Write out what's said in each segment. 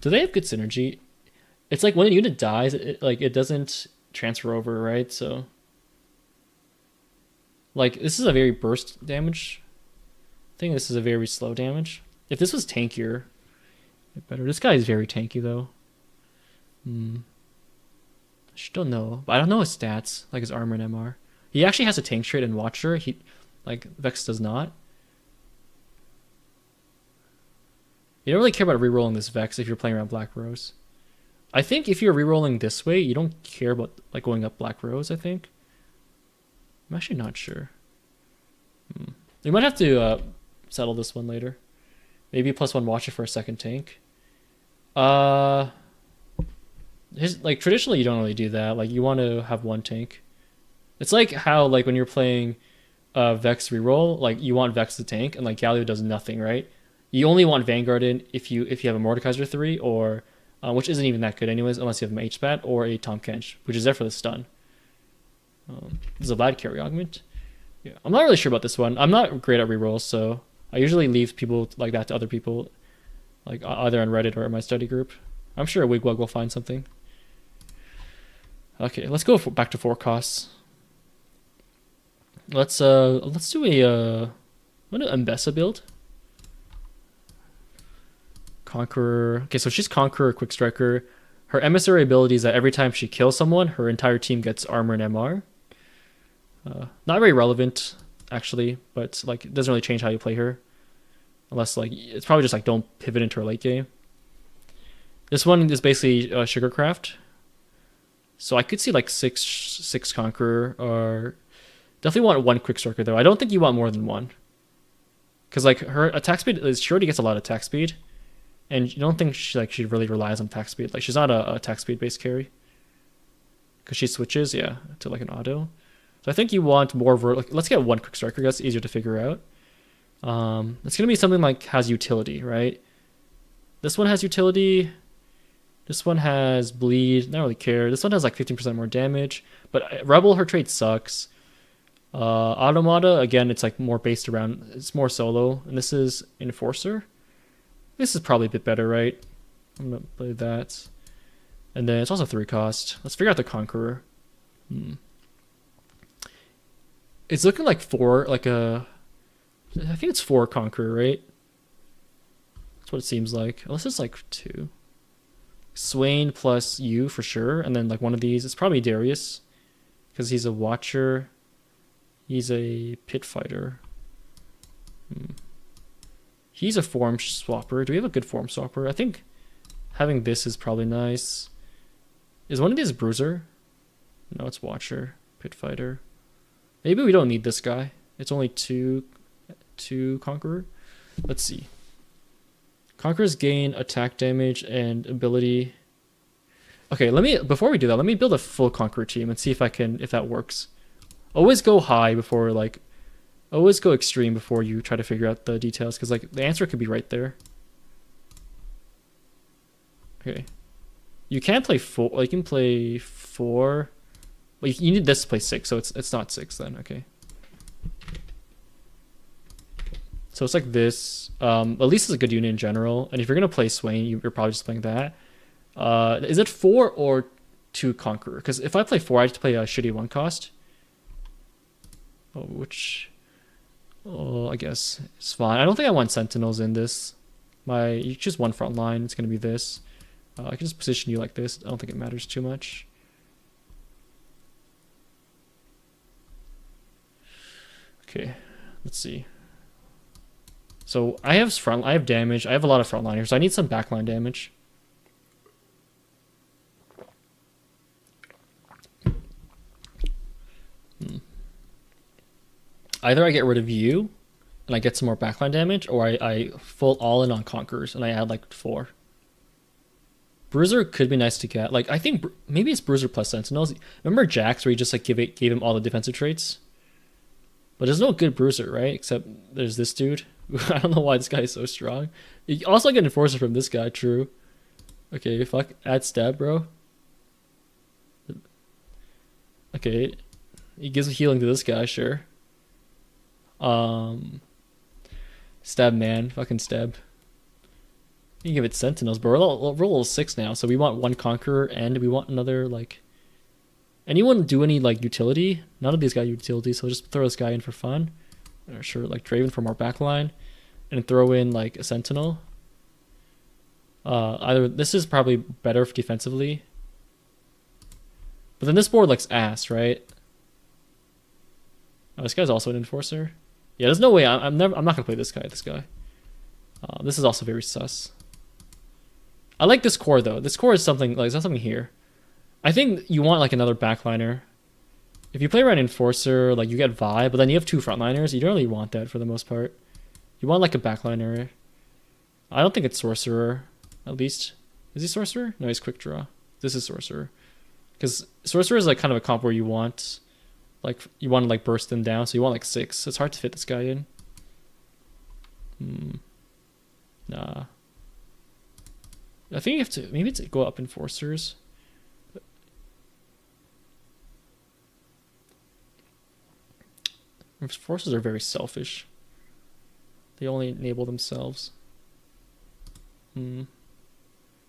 Do they have good synergy? It's like when a unit dies, it doesn't transfer over, right? So like this is a very burst damage. I think this is a very slow damage. If this was tankier, better. This guy is very tanky though. I still know, but I don't know his stats, like his armor and MR. He actually has a tank trait in Watcher. He like Vex does not. You don't really care about rerolling this Vex if you're playing around Black Rose. I think if you're rerolling this way, you don't care about like going up Black Rose, I think. I'm actually not sure. We might have to settle this one later. Maybe +1 Watcher for a second tank. Like traditionally you don't really do that. Like you want to have one tank. It's like how like when you're playing Vex reroll, like you want Vex to tank and like Galio does nothing, right? You only want Vanguard in if you have a Mordekaiser 3 or which isn't even that good anyways unless you have an H-Spat or a Tom Kench, which is there for the stun. This is a Vlad carry augment. Yeah, I'm not really sure about this one. I'm not great at rerolls, so I usually leave people like that to other people, like either on Reddit or in my study group. I'm sure Wigwag will find something. Okay, let's go back to 4 costs. Let's do a Mbessa build. Conqueror. Okay, so she's Conqueror, Quick Striker. Her emissary ability is that every time she kills someone, her entire team gets armor and MR. Not very relevant, actually, but like it doesn't really change how you play her. Unless like it's probably just like don't pivot into her late game. This one is basically Sugarcraft. So I could see like six Conqueror, or definitely want 1 Quick Striker though. I don't think you want more than 1. Because like her attack speed is, she already gets a lot of attack speed. And you don't think she really relies on attack speed. Like she's not a attack speed based carry. Because she switches, yeah, to like an auto. So I think you want more like, let's get 1 Quick Striker, that's easier to figure out. It's gonna be something like has utility, right? This one has utility. This one has bleed, not really care. This one has like 15% more damage. But Rebel, her trait sucks. Automata, again, it's like more based around, it's more solo. And this is Enforcer. This is probably a bit better, right? I'm gonna play that. And then it's also 3 cost. Let's figure out the Conqueror. It's looking like 4, like I think it's 4 Conqueror, right? That's what it seems like. Unless it's like 2. Swain plus you for sure. And then like one of these, it's probably Darius. Because he's a Watcher. He's a Pit Fighter. He's a form swapper. Do we have a good form swapper? I think having this is probably nice. Is one of these Bruiser? No, it's Watcher. Pit Fighter. Maybe we don't need this guy. It's only 2 Conqueror. Let's see. Conquerors gain attack damage and ability. Okay, before we do that, let me build a full Conqueror team and see if that works. Always go high before always go extreme before you try to figure out the details, because like the answer could be right there. Okay. You can play 4, well, you can play 4. Well, you need this to play 6, so it's not 6 then, okay. So it's like this. At least it's a good unit in general. And if you're gonna play Swain, you're probably just playing that. Is it 4 or 2 Conqueror? Because if I play 4, I have to play a shitty 1 cost. I guess it's fine. I don't think I want Sentinels in this. You choose 1 front line. It's gonna be this. I can just position you like this. I don't think it matters too much. Okay, let's see. So I have damage. I have a lot of frontliners. So I need some backline damage. Either I get rid of you and I get some more backline damage, or I full all in on Conquerors and I add like 4. Bruiser could be nice to get. Like I think maybe it's Bruiser plus Sentinels. Remember Jax where you just like gave him all the defensive traits? But there's no good Bruiser, right? Except there's this dude. I don't know why this guy is so strong. You also get Enforcer from this guy, true. Okay, fuck. Add stab, bro. Okay. He gives healing to this guy, sure. Stab man. Fucking stab. You give it Sentinels, but we're level 6 now, so we want one Conqueror and we want another, like... Anyone do any, like, utility? None of these got utility, so just throw this guy in for fun. Or sure, like, Draven from our backline. And throw in, like, a Sentinel. Either this is probably better defensively. But then this board looks ass, right? Oh, this guy's also an Enforcer. Yeah, there's no way. I'm not gonna play this guy. This is also very sus. I like this core though. This core is something like, there's something here. I think you want like another backliner. If you play around Enforcer, like you get Vi, but then you have 2 frontliners. You don't really want that for the most part. You want like a backliner. I don't think it's Sorcerer, at least. Is he Sorcerer? No, he's Quick Draw. This is Sorcerer. Because Sorcerer is like kind of a comp where you want to like burst them down, so you want like 6. It's hard to fit this guy in. Nah. I think you have to maybe go up Enforcers. Enforcers are very selfish. They only enable themselves.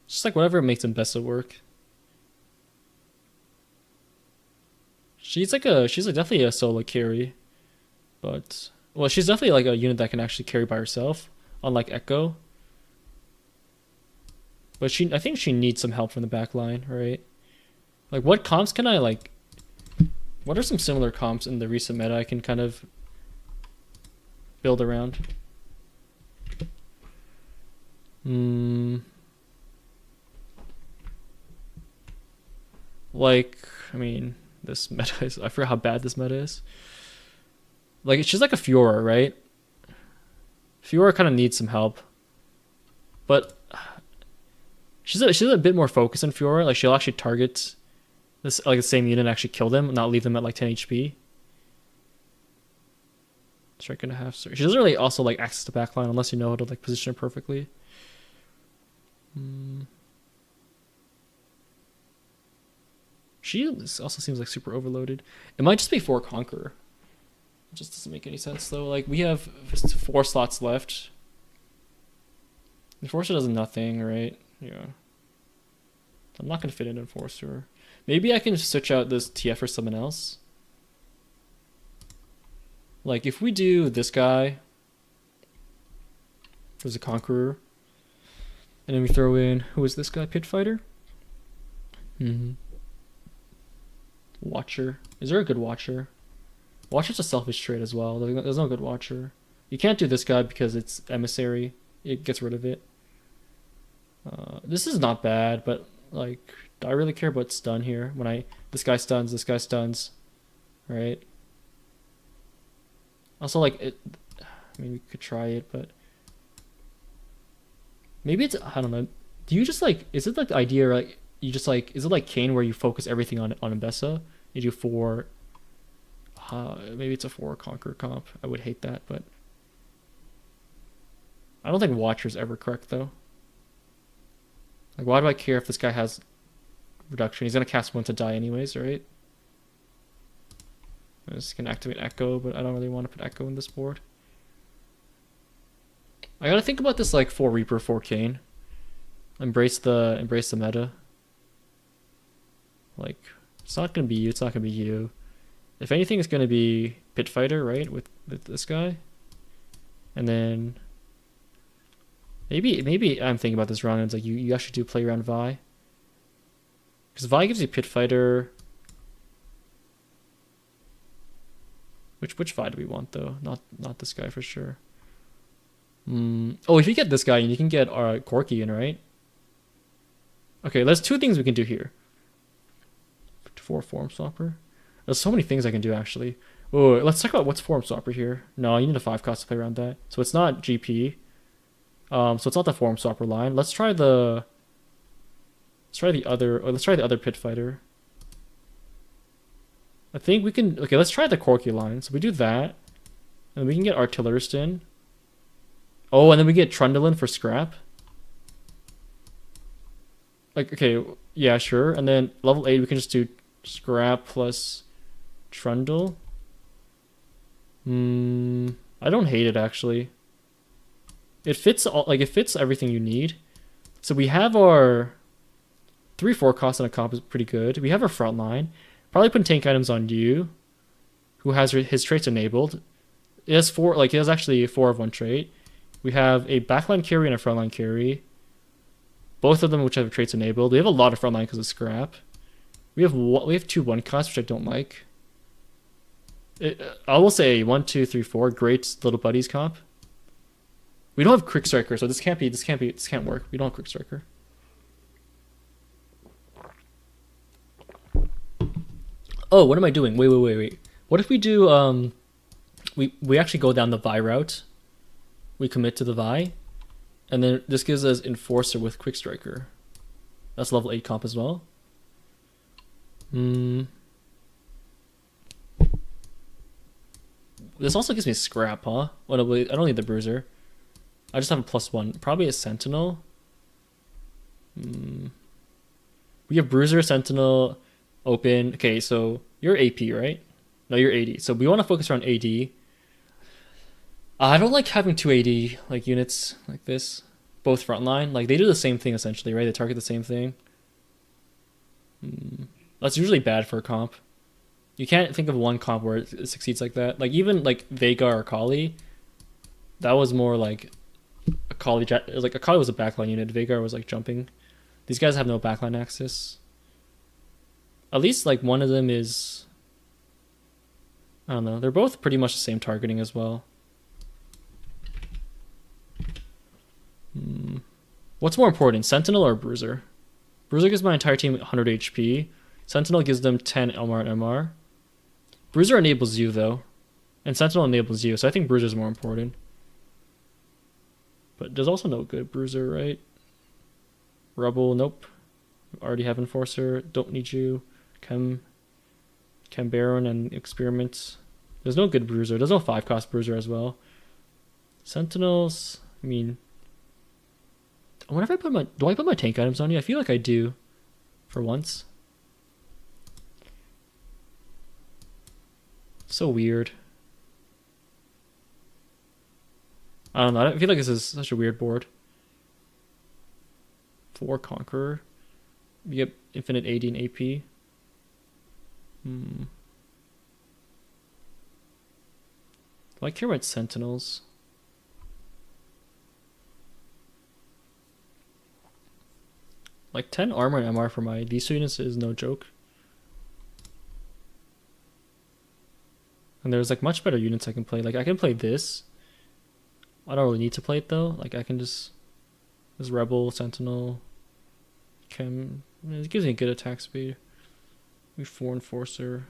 Just like whatever makes Mbessa work. She's definitely a solo carry, but well, she's definitely like a unit that can actually carry by herself, unlike Echo. But I think she needs some help from the back line, right? Like, what comps can I like? What are some similar comps in the recent meta I can kind of build around? Like, I mean, this meta is... I forgot how bad this meta is. Like, she's like a Fiora, right? Fiora kind of needs some help. But she's a bit more focused than Fiora. Like, she'll actually target this like the same unit and actually kill them, not leave them at like 10 HP. Strike and a half. She doesn't really also like access the backline unless you know how to like position her perfectly. She also seems like super overloaded. It might just be 4 Conqueror. It just doesn't make any sense though. Like, we have 4 slots left. Enforcer does nothing, right? Yeah. I'm not gonna fit in Enforcer. Maybe I can switch out this TF for someone else. Like, if we do this guy, there's a Conqueror, and then we throw in, who is this guy? Pit Fighter? Watcher. Is there a good Watcher? Watcher's a selfish trait as well. There's no good Watcher. You can't do this guy because it's Emissary. It gets rid of it. This is not bad, but like, do I really care about stun here? When this guy stuns, right? Also, like, I mean, we could try it, but maybe it's, I don't know. Do you just like, is it like the idea, like, you just like, is it like Kane where you focus everything on Mbessa? You do 4, maybe it's a 4 Conqueror comp. I would hate that, but I don't think Watcher's ever correct though. Like, why do I care if this guy has reduction? He's gonna cast 1 to die anyways, right? I just can activate Echo, but I don't really want to put Echo in this board. I gotta think about this like 4 Reaper, 4 Kane. Embrace the meta. Like, it's not gonna be you, it's not gonna be you. If anything, it's gonna be Pit Fighter, right? With this guy. And then maybe I'm thinking about this round and it's like you actually do play around Vi. Because Vi gives you Pit Fighter. Which Vi do we want though? Not this guy for sure. Oh, if you get this guy, you can get Corki in, right? Okay, there's 2 things we can do here. 4 Form Swapper. There's so many things I can do actually. Oh, let's talk about what's Form Swapper here. No, you need a 5 cost to play around that. So it's not GP. So it's not the Form Swapper line. Let's try the other Pit Fighter. I think we can... Okay, let's try the Corki line. So we do that. And we can get Artillerist in. Oh, and then we get Trundle in for scrap. Like, okay, yeah, sure. And then level 8, we can just do scrap plus Trundle. I don't hate it, actually. It fits everything you need. So we have our 3/4 cost on a comp is pretty good. We have our front line. Probably putting tank items on you, who has his traits enabled. It has four, like it has actually 4 of one trait. We have a backline carry and a frontline carry. Both of them which have traits enabled. We have a lot of frontline because of scrap. We have 2 1 costs, which I don't like. I will say 1, 2, 3, 4. Great little buddies comp. We don't have quick striker, so this can't work. We don't have quick striker. Oh, what am I doing? Wait. What if we do we actually go down the Vi route. We commit to the Vi, and then this gives us Enforcer with quick striker. That's level 8 comp as well. This also gives me scrap, huh? Well, I don't need the bruiser. I just have a +1. Probably a sentinel. We have bruiser, sentinel, open. Okay, so you're AP, right? No, you're AD. So we want to focus around AD. I don't like having 2 AD like units like this. Both frontline. Like they do the same thing essentially, right? They target the same thing. That's usually bad for a comp. You can't think of one comp where it succeeds like that. Like even like Vega or Akali, that was more like Akali. Like Akali was a backline unit. Vega was like jumping. These guys have no backline access. At least like one of them is, I don't know. They're both pretty much the same targeting as well. What's more important, Sentinel or Bruiser? Bruiser gives my entire team 100 HP. Sentinel gives them 10 LMR and MR. Bruiser enables you though, and Sentinel enables you, so I think Bruiser is more important. But there's also no good Bruiser, right? Rebel, nope. Already have Enforcer, don't need you. Chem Baron and Experiment. There's no good Bruiser. There's no 5-cost Bruiser as well. Sentinels, I mean, I wonder if do I put my tank items on you? I feel like I do, for once. So weird. I don't know. I feel like this is such a weird board. 4 Conqueror. You get infinite AD and AP. Do I care about Sentinels? Like 10 armor and MR for my these 2 units is no joke. And there's like much better units I can play. Like I can play this. I don't really need to play it though. Like I can just this Rebel, Sentinel, Chem. It gives me a good attack speed. Maybe 4 Enforcer.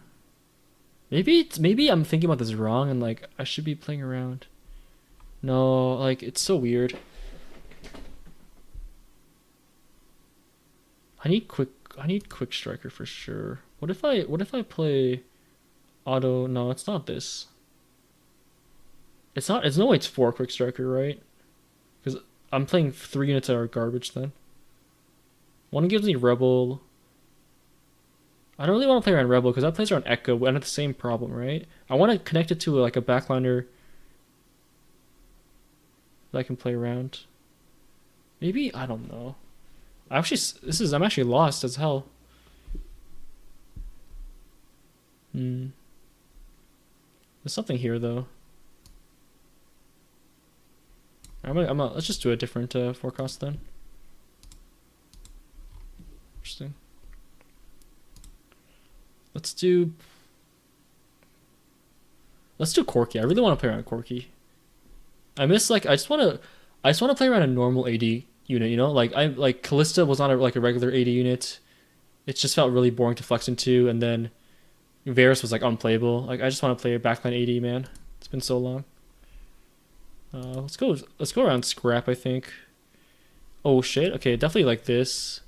Maybe I'm thinking about this wrong and like I should be playing around. No, like it's so weird. I need quick striker for sure. What if I play auto? No, it's not this. It's no way it's 4 quick striker, right? Because I'm playing 3 units that are garbage then. One gives me Rebel. I don't really want to play around Rebel because that plays around Echo and it's the same problem, right? I want to connect it to like a backliner that I can play around. Maybe, I don't know. I'm actually lost as hell. There's something here though. Let's just do a different forecast then. Interesting. Let's do Corki. I really want to play around Corki. I just want to play around a normal AD unit, you know? Like Callista was not like a regular AD unit. It just felt really boring to flex into, and then Varus was like unplayable. Like I just want to play a backline AD, man. It's been so long. Let's go around Scrap, I think. Oh shit. Okay, definitely like this.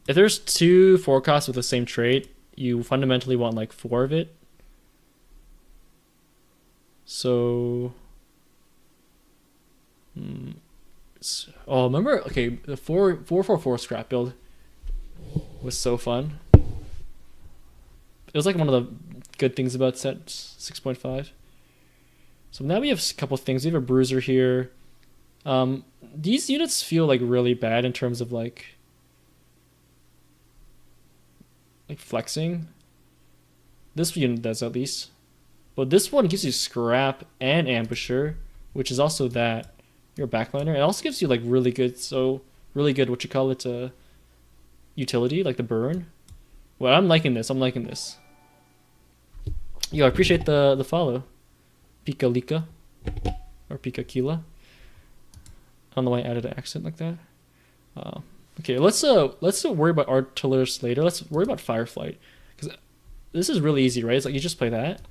If there's 2 forecasts with the same trait, you fundamentally want like 4 of it. So remember, okay, the 4-4-4 scrap build was so fun. It was like one of the good things about set 6.5. So now we have a couple things. We have a Bruiser here. These units feel like really bad in terms of like flexing. This unit does at least. But this one gives you scrap and ambusher, which is also that you're a backliner. It also gives you like really good what you call it utility, like the burn. Well, I'm liking this. Yo, I appreciate the follow. Pika Lika or Pika Kila. I don't know why I added an accent like that. Okay, let's worry about artillerists later. Let's worry about Fireflight, because this is really easy, right? It's like you just play that,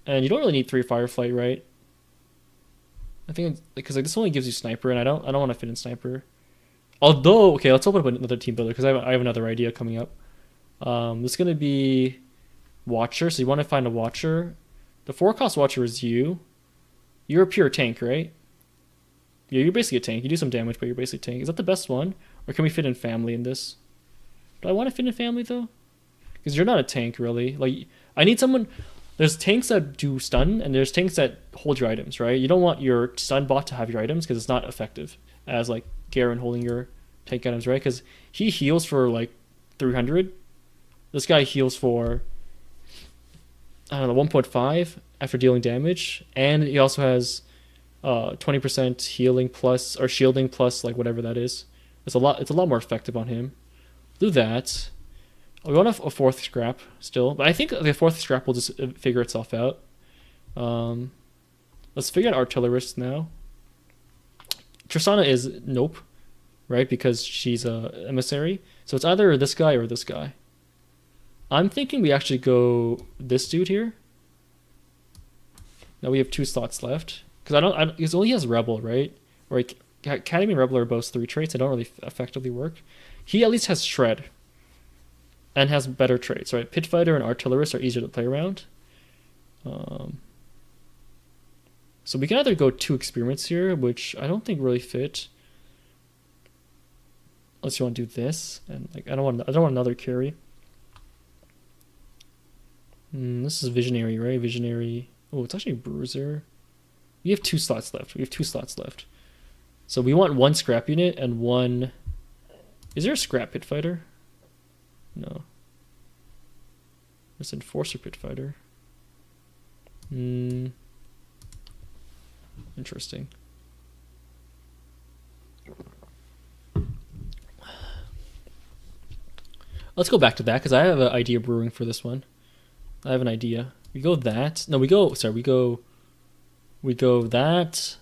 and you don't really need 3 Fireflight, right? I think because like this only gives you sniper, and I don't want to fit in sniper. Although, okay, let's open up another team builder because I have another idea coming up. This is gonna be Watcher, so you want to find a Watcher. The 4-cost Watcher is you. You're a pure tank, right? Yeah, you're basically a tank. You do some damage, but you're basically a tank. Is that the best one? Or can we fit in family in this? Do I want to fit in family, though? Because you're not a tank, really. Like, I need someone... There's tanks that do stun, and there's tanks that hold your items, right? You don't want your stun bot to have your items, because it's not effective as, like, Garen holding your tank items, right? Because he heals for, like, 300. This guy heals for, I don't know, 1.5 after dealing damage. And he also has... 20% healing plus or shielding plus like whatever that is. It's a lot more effective on him. Do that. We're going off a 4th scrap still, but I think the 4th scrap will just figure itself out. Let's figure out artillerists now. Tristana is nope, right? Because she's a emissary. So it's either this guy or this guy. I'm thinking we actually go this dude here. Now we have 2 slots left. Because because only has Rebel, right? Or Academy and Rebel are both 3 traits. They don't really effectively work. He at least has Shred. And has better traits, right? Pit Fighter and Artillerist are easier to play around. So we can either go 2 experiments here, which I don't think really fit. Unless you want to do this. And like I don't want another carry. This is Visionary, right? Visionary. Oh, it's actually Bruiser. We have 2 slots left. So we want 1 scrap unit and 1... Is there a scrap pit fighter? No. There's an enforcer pit fighter. Interesting. Let's go back to that because I have an idea brewing for this one. I have an idea. We go that. No, we go that.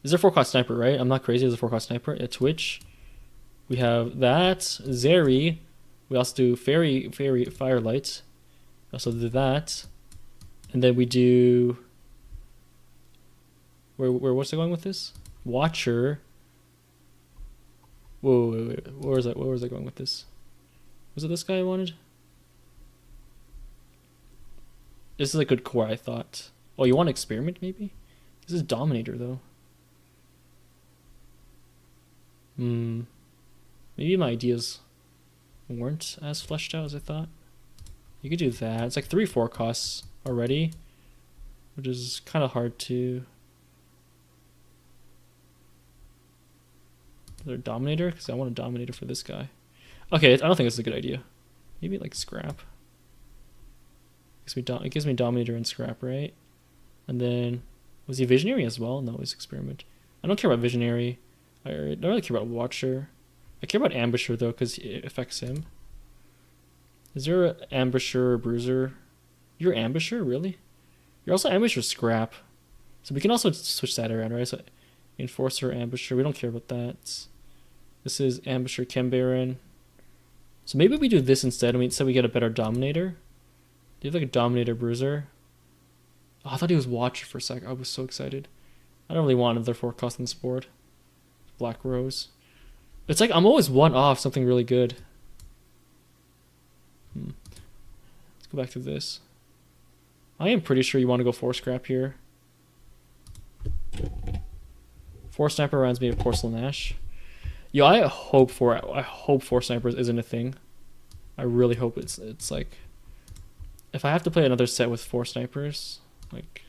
Is there 4-cost sniper, right? I'm not crazy. There's a 4-cost sniper. A Twitch. We have that. Zeri. We also do Fairy Firelight. We also do that. And then we do... what's it going with this? Watcher. Whoa, wait. Where was I going with this? Was it this guy I wanted? This is a good core, I thought. Oh, you want to experiment, maybe? This is Dominator, though. Maybe my ideas weren't as fleshed out as I thought. You could do that. It's like 3-4 costs already, which is kind of hard to... Is there a Dominator? Because I want a Dominator for this guy. Okay, I don't think this is a good idea. Maybe like scrap. It gives me Dominator and scrap, right? And then, was he Visionary as well? No, he's Experiment. I don't care about Visionary. I don't really care about Watcher. I care about Ambusher, though, because it affects him. Is there an Ambusher or Bruiser? You're Ambusher, really? You're also Ambusher Scrap. So we can also switch that around, right? So Enforcer, Ambusher, we don't care about that. This is Ambusher Chem Baron. So maybe we do this instead, and we get a better Dominator. Do you have like a Dominator Bruiser? Oh, I thought he was Watcher for a sec. I was so excited. I don't really want another 4-cost on this board. Black Rose. It's like I'm always one off something really good. Let's go back to this. I am pretty sure you want to go 4 scrap here. 4 sniper reminds me of Porcelain Ash. Yo, I hope 4 snipers isn't a thing. I really hope it's like, if I have to play another set with 4 snipers, like,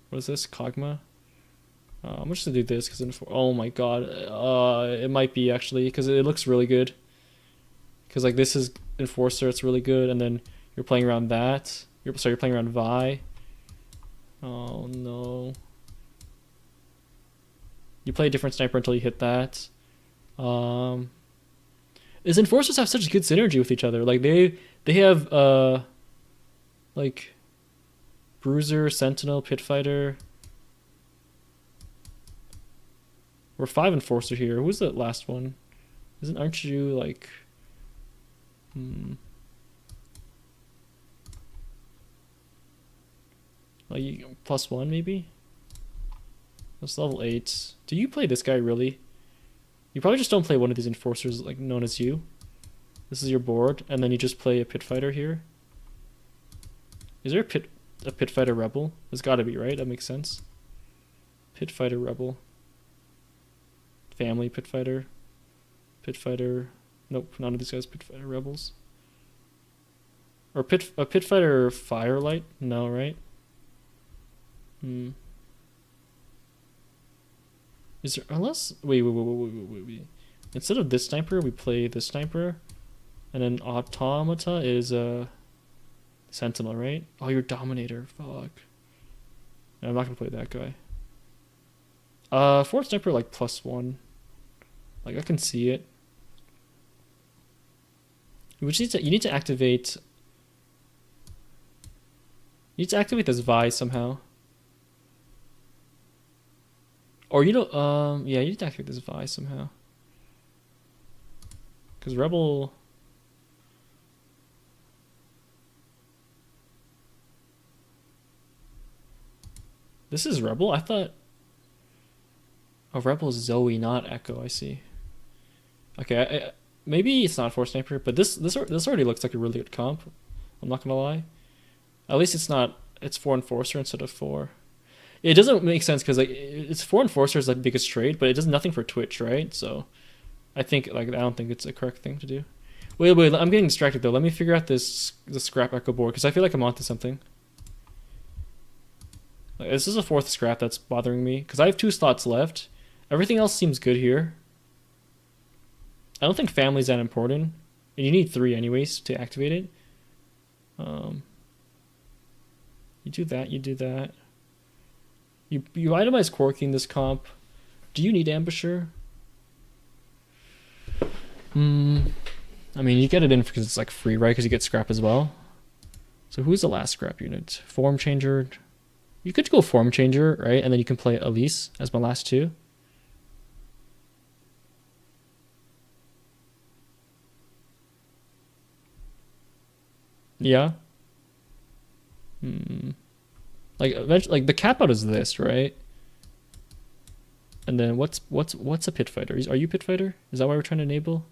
What is this? Kog'Maw? I'm just gonna do this because oh my god, it might be actually because it looks really good. Because like this is Enforcer, it's really good, and then you're playing around that. You're playing around Vi. Oh no. You play a different sniper until you hit that. Is Enforcers have such good synergy with each other? Like they have like Bruiser, Sentinel, Pit Fighter. We're 5 Enforcer here. Who's the last one? Aren't you like like +1 maybe? That's level 8. Do you play this guy really? You probably just don't play one of these Enforcers like known as you. This is your board, and then you just play a Pit Fighter here. Is there a Pit Fighter Rebel? There's gotta be, right? That makes sense. Pit Fighter Rebel. Family Pit Fighter. Pit Fighter. Nope, none of these guys Pit Fighter Rebels. Or a Pit Fighter Firelight? No, right? Is there, unless, wait. Instead of this sniper, we play this sniper. And then Automata is Sentinel, right? Oh, you're Dominator. Fuck. No, I'm not gonna play that guy. Fourth sniper like +1. Like I can see it. You need to activate. You need to activate this Vi somehow. Or yeah, you need to activate this Vi somehow. Because Rebel. This is Rebel? I thought. Oh, Rebel is Zoe, not Echo. I see. Okay, maybe it's not 4 sniper, but this already looks like a really good comp. I'm not gonna lie. At least it's not. It's 4 Enforcer instead of 4. It doesn't make sense because like it's 4 Enforcer is like the biggest trade, but it does nothing for Twitch, right? So I don't think it's a correct thing to do. Wait, I'm getting distracted though. Let me figure out the scrap echo board because I feel like I'm onto something. Like, this is a 4th scrap that's bothering me because I have 2 slots left. Everything else seems good here. I don't think family's that important, and you need 3 anyways to activate it. You do that. You do that. You itemize Corking this comp. Do you need Ambusher? I mean, you get it in because it's like free, right? Because you get scrap as well. So who's the last scrap unit? Form Changer. You could go Form Changer, right? And then you can play Elise as my last 2. Yeah. Like eventually, like the cap out is this, right? And then what's a Pit Fighter? Are you Pit Fighter? Is that why we're trying to enable?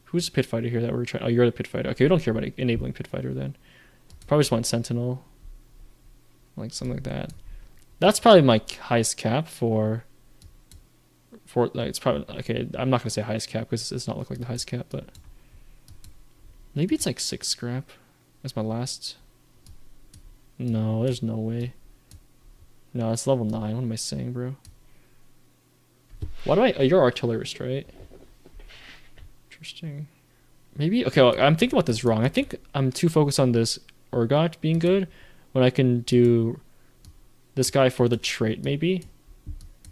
Who's the Pit Fighter here that we're trying? Oh, you're the Pit Fighter. Okay, we don't care about enabling Pit Fighter then. Probably just want Sentinel, like something like that. That's probably my highest cap for like it's probably okay. I'm not gonna say highest cap because it's not look like the highest cap, but maybe it's like 6 scrap. That's my last. No, there's no way. No, it's level 9. What am I saying, bro? Why do I... you're artillerist, right? Interesting. Maybe... Okay, well, I'm thinking about this wrong. I think I'm too focused on this Urgot being good when I can do this guy for the trait, maybe.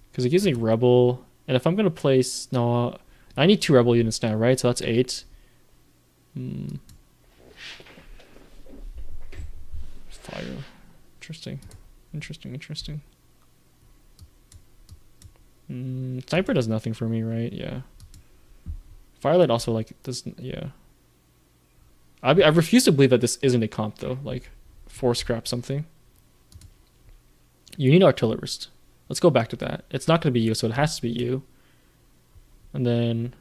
Because it gives me Rebel. And if I'm going to place... No, I need 2 Rebel units now, right? So that's 8. Fire. Interesting. Sniper does nothing for me, right? Yeah. Firelight also like doesn't. Yeah. I refuse to believe that this isn't a comp though. Like 4 scrap something. You need artillerist. Let's go back to that. It's not going to be you, so it has to be you. And then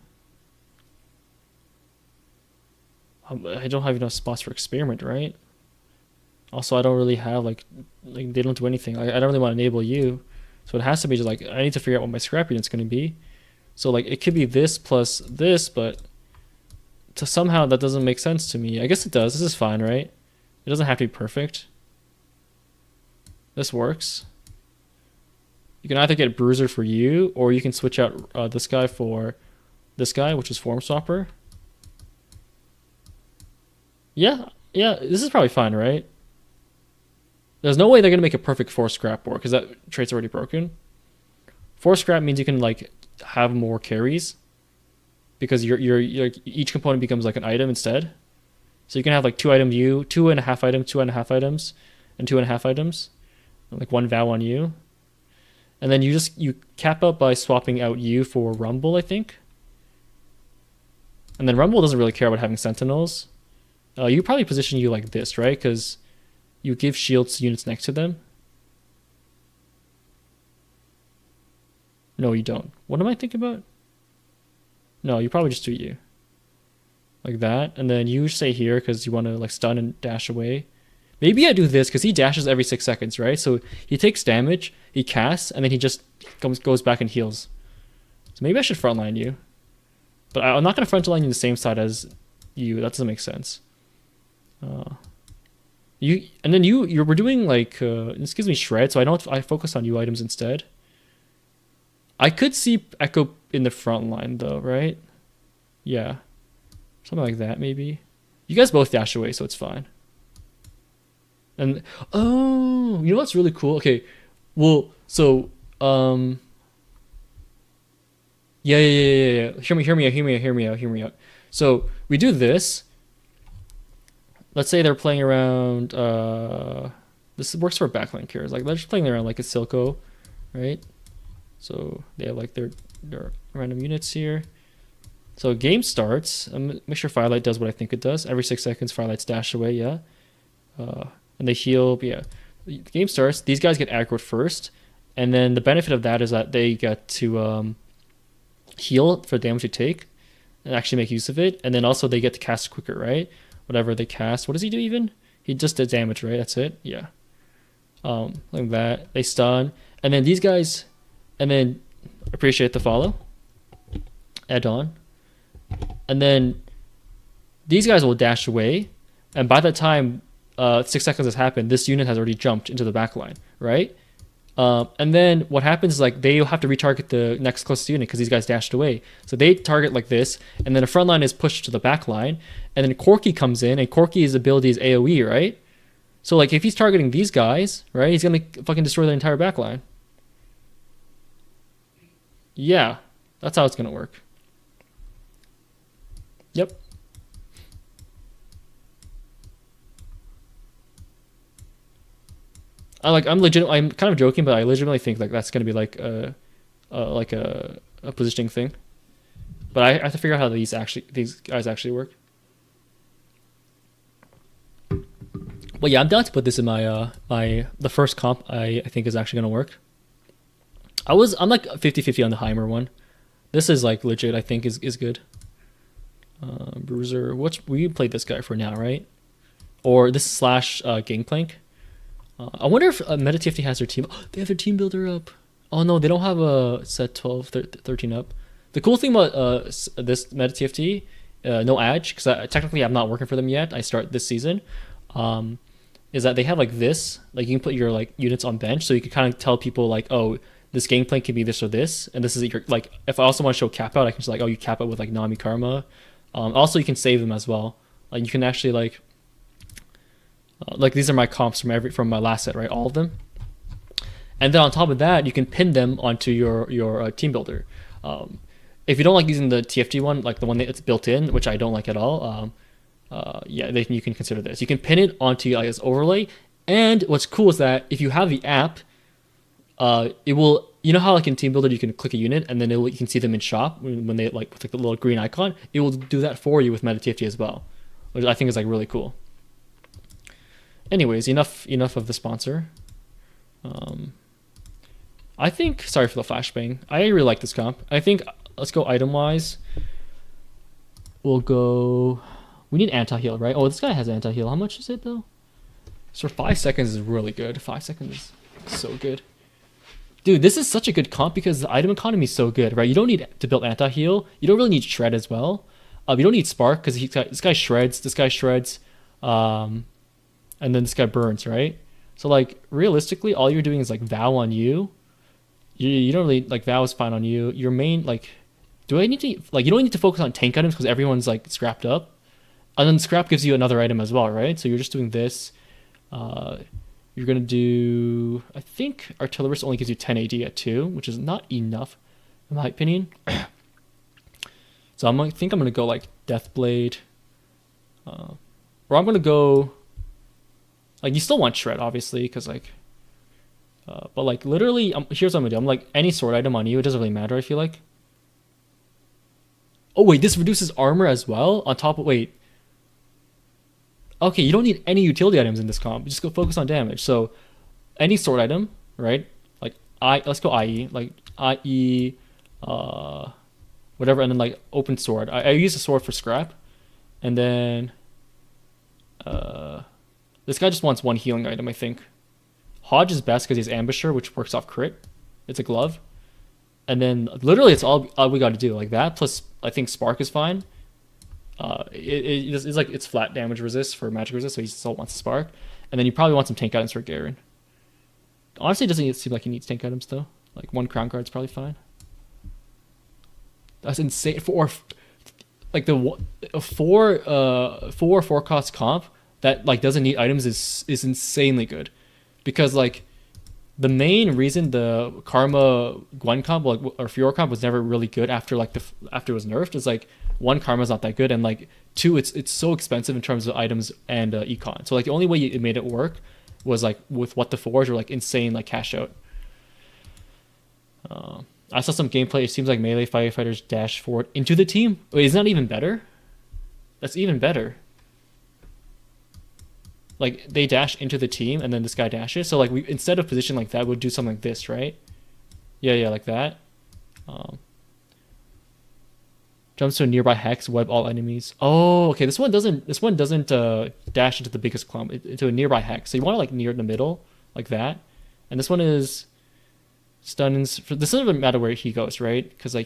I don't have enough spots for experiment, right? Also, I don't really have like they don't do anything. I don't really want to enable you, so it has to be just like I need to figure out what my scrap unit's going to be. So like it could be this plus this, but to somehow that doesn't make sense to me. I guess it does. This is fine, right? It doesn't have to be perfect. This works. You can either get Bruiser for you, or you can switch out this guy for this guy, which is Form Swapper. Yeah, this is probably fine, right? There's no way they're gonna make a perfect 4 scrap board because that trait's already broken. 4 scrap means you can like have more carries because your each component becomes like an item instead. So you can have like 2 item you, 2.5 items, 2.5 items, and 2.5 items, and like 1 vow on you, and then you cap up by swapping out you for Rumble, I think. And then Rumble doesn't really care about having sentinels. You probably position you like this, right? Because you give shields to units next to them. No, you don't. What am I thinking about? No, you probably just do you. Like that. And then you stay here because you want to like stun and dash away. Maybe I do this because he dashes every 6 seconds, right? So he takes damage, he casts, and then he just goes back and heals. So maybe I should frontline you. But I'm not going to frontline you the same side as you. That doesn't make sense. We're doing like this gives me shred, so I focus on you items instead. I could see Echo in the front line though, right? Yeah, something like that maybe. You guys both dash away, so it's fine. And oh, you know what's really cool? Okay, well, so yeah. Hear me out. So we do this. Let's say they're playing around. This works for backline carriers. Like they're just playing around like a Silco, right? So they have like their random units here. So game starts. Make sure Firelight does what I think it does. Every 6 seconds, Firelight's dash away. Yeah, and they heal. But yeah, the game starts. These guys get aggroed first, and then the benefit of that is that they get to heal for damage they take, and actually make use of it. And then also they get to cast quicker, right? Whatever they cast. What does he do even? He just did damage, right? That's it? Yeah. Like that. They stun. And then these guys, and then appreciate the follow. Add on. And then these guys will dash away. And by the time 6 seconds has happened, this unit has already jumped into the back line, right? And then what happens is like they'll have to retarget the next closest unit because these guys dashed away. So they target like this, and then the front line is pushed to the back line, and then Corky comes in, and Corky's ability is AoE, right? So like if he's targeting these guys, right, he's gonna fucking destroy the entire back line. Yeah, that's how it's gonna work. Yep. I'm kind of joking, but I legitimately think like that's gonna be like a positioning thing. But I have to figure out how these guys actually work. Well, yeah, I'm down to put this in my the first comp I think is actually gonna work. I'm like 50-50 on the Heimer one. This is like legit. I think is good. Bruiser. We played this guy for now, right? Or this slash Gangplank. I wonder if Meta TFT has their team. Oh, they have their team builder up. Oh no, they don't have a set 12, 13 up. The cool thing about this Meta TFT, no Edge, because technically I'm not working for them yet. I start this season. Is that they have like this, like you can put your like units on bench, so you can kind of tell people like, oh, this Gangplank can be this or this, and this is your like. If I also want to show cap out, I can just like, oh, you cap out with like Nami Karma. Also, you can save them as well. Like you can actually like these are my comps from my last set, right? All of them. And then on top of that, you can pin them onto your team builder. If you don't like using the TFT one, like the one that's built in, which I don't like at all, yeah, you can consider this. You can pin it onto like this overlay. And what's cool is that if you have the app, it will. You know how like in Team Builder you can click a unit and then you can see them in shop when they like with like the little green icon. It will do that for you with Meta TFT as well, which I think is like really cool. Anyways, enough of the sponsor. I think, sorry for the flashbang. I really like this comp. I think let's go item wise. We'll go. We need anti-heal, right? Oh, this guy has anti-heal. How much is it though? So 5 seconds is really good. 5 seconds is so good. Dude, this is such a good comp because the item economy is so good, right? You don't need to build anti-heal. You don't really need shred as well. You don't need spark because this guy shreds. This guy shreds. And then this guy burns, right? So like realistically, all you're doing is like Vow on you. You don't really like Vow is fine on you. Your main like, do I need to like you don't need to focus on tank items because everyone's like scrapped up, and then scrap gives you another item as well, right? So you're just doing this. You're gonna do. I think Artillerist only gives you 10 AD at 2, which is not enough, in my opinion. So I think I'm gonna go like Deathblade, or I'm gonna go. Like you still want Shred, obviously, because like, but like literally, here's what I'm gonna do. I'm like any sword item on you. It doesn't really matter. I feel like. Oh wait, this reduces armor as well on top of wait. Okay, you don't need any utility items in this comp. Just go focus on damage. So, any sword item, right? Like let's go IE, like IE, whatever, and then like open sword. I use a sword for scrap, and then this guy just wants one healing item, I think. Hodge is best because he's Ambusher, which works off crit. It's a glove, and then literally it's all we got to do like that. Plus, I think Spark is fine. It's like it's flat damage resist for magic resist, so he still wants a Spark, and then you probably want some tank items for Garen. Honestly, it doesn't seem like he needs tank items though. Like one crown guard's probably fine. That's insane for like the four cost comp that like doesn't need items is insanely good, because like the main reason the Karma Gwen comp like, or Fiora comp was never really good after like after it was nerfed is like one, Karma's not that good, and like two, it's so expensive in terms of items and econ. So like the only way it made it work was like with What the Forge or like insane like cash out. I saw some gameplay. It seems like melee firefighters dash forward into the team. Wait, isn't that even better? That's even better. Like they dash into the team and then this guy dashes. So like we instead of position like that, we'd do something like this, right? Yeah, like that. Jumps to a nearby hex, web all enemies. Oh, okay. This one doesn't dash into the biggest clump, into a nearby hex. So you want to like near the middle, like that. And this one is stuns. This doesn't even matter where he goes, right? Because like